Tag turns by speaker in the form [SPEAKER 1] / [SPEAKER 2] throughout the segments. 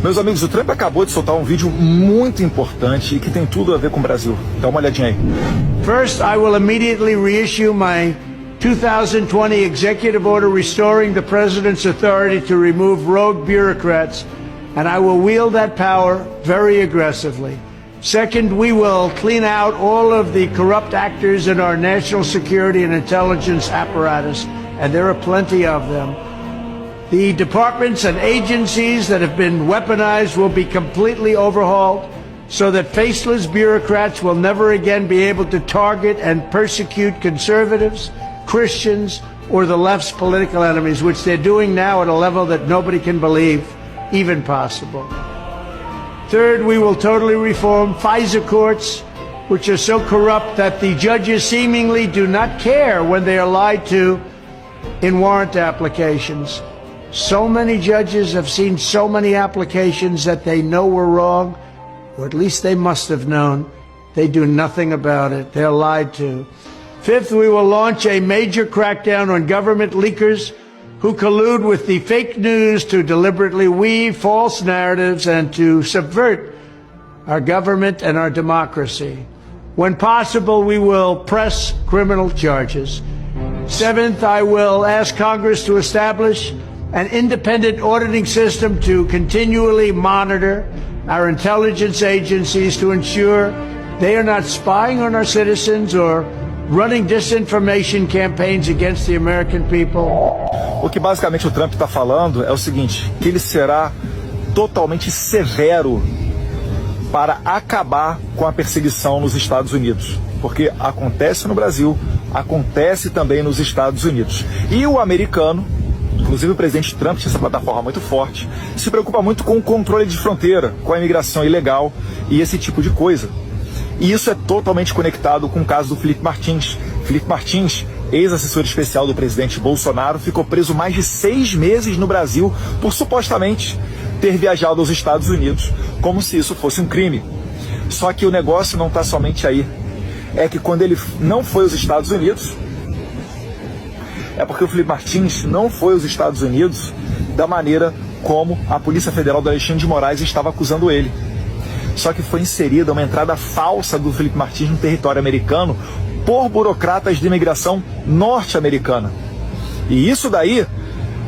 [SPEAKER 1] Meus amigos, o Trump acabou de soltar um vídeo muito importante e que tem tudo a ver com o Brasil. Dá uma olhadinha aí.
[SPEAKER 2] First, I will immediately reissue my 2020 executive order restoring the president's authority to remove rogue bureaucrats, and I will wield that power very aggressively. Second, we will clean out all of the corrupt actors in our national security and intelligence apparatus, and there are plenty of them. The departments and agencies that have been weaponized will be completely overhauled so that faceless bureaucrats will never again be able to target and persecute conservatives, Christians, or the left's political enemies, which they're doing now at a level that nobody can believe even possible. Third, we will totally reform FISA courts, which are so corrupt that the judges seemingly do not care when they are lied to in warrant applications. So many judges have seen so many applications that they know were wrong, or at least they must have known. They do nothing about it. They're lied to. Fifth, we will launch a major crackdown on government leakers who collude with the fake news to deliberately weave false narratives and to subvert our government and our democracy. When possible, we will press criminal charges. Seventh, I will ask Congress to establish an independent auditing system to continually monitor our intelligence agencies to ensure they are not spying on our citizens or running disinformation campaigns against the American people.
[SPEAKER 1] O que basicamente o Trump está falando é o seguinte, que ele será totalmente severo para acabar com a perseguição nos Estados Unidos. Porque acontece no Brasil, acontece também nos Estados Unidos. E o americano, inclusive o presidente Trump tinha essa plataforma muito forte, se preocupa muito com o controle de fronteira, com a imigração ilegal e esse tipo de coisa. E isso é totalmente conectado com o caso do Felipe Martins. Felipe Martins, ex-assessor especial do presidente Bolsonaro, ficou preso mais de 6 meses no Brasil por supostamente ter viajado aos Estados Unidos, como se isso fosse um crime. Só que o negócio não está somente aí. É que quando ele não foi aos Estados Unidos, é porque o Felipe Martins não foi aos Estados Unidos da maneira como a Polícia Federal do Alexandre de Moraes estava acusando ele. Só que foi inserida uma entrada falsa do Felipe Martins no território americano por burocratas de imigração norte-americana. E isso daí,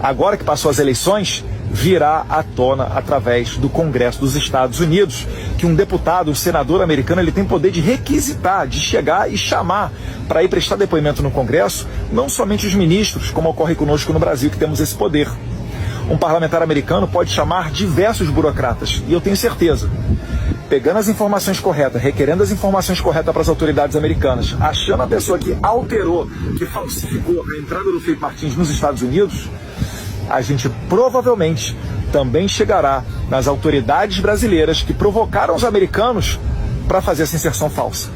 [SPEAKER 1] agora que passou as eleições, virá à tona através do Congresso dos Estados Unidos, que um deputado, um senador americano, ele tem poder de requisitar, de chegar e chamar para ir prestar depoimento no Congresso, não somente os ministros, como ocorre conosco no Brasil, que temos esse poder. Um parlamentar americano pode chamar diversos burocratas, e eu tenho certeza, pegando as informações corretas, requerendo as informações corretas para as autoridades americanas, achando a pessoa que alterou, que falsificou a entrada do Felipe Martins nos Estados Unidos, a gente provavelmente também chegará nas autoridades brasileiras que provocaram os americanos para fazer essa inserção falsa.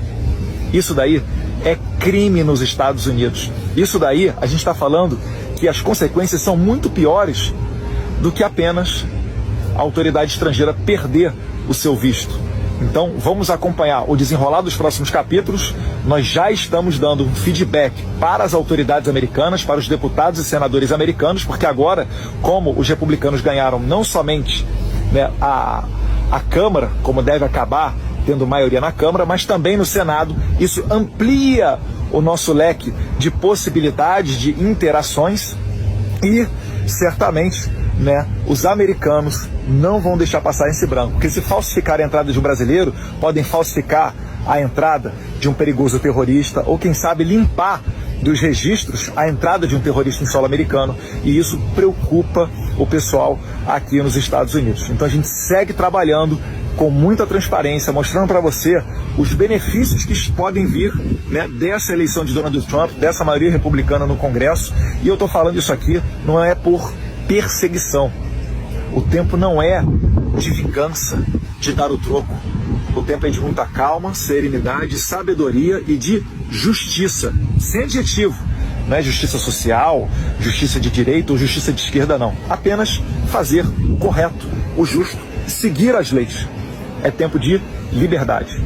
[SPEAKER 1] Isso daí é crime nos Estados Unidos. Isso daí, a gente está falando que as consequências são muito piores do que apenas a autoridade estrangeira perder o seu visto. Então, vamos acompanhar o desenrolar dos próximos capítulos. Nós já estamos dando um feedback para as autoridades americanas, para os deputados e senadores americanos, porque agora, como os republicanos ganharam não somente, né, a Câmara, como deve acabar tendo maioria na Câmara, mas também no Senado, isso amplia o nosso leque de possibilidades de interações e, certamente, né, os americanos não vão deixar passar esse branco, porque se falsificar a entrada de um brasileiro, podem falsificar a entrada de um perigoso terrorista, ou quem sabe limpar dos registros a entrada de um terrorista em solo americano, e isso preocupa o pessoal aqui nos Estados Unidos. Então a gente segue trabalhando com muita transparência, mostrando para você os benefícios que podem vir, né, dessa eleição de Donald Trump, dessa maioria republicana no Congresso, e eu estou falando isso aqui não é por perseguição. O tempo não é de vingança, de dar o troco. O tempo é de muita calma, serenidade, sabedoria e de justiça, sem adjetivo. Não é justiça social, justiça de direita ou justiça de esquerda, não. Apenas fazer o correto, o justo, seguir as leis. É tempo de liberdade.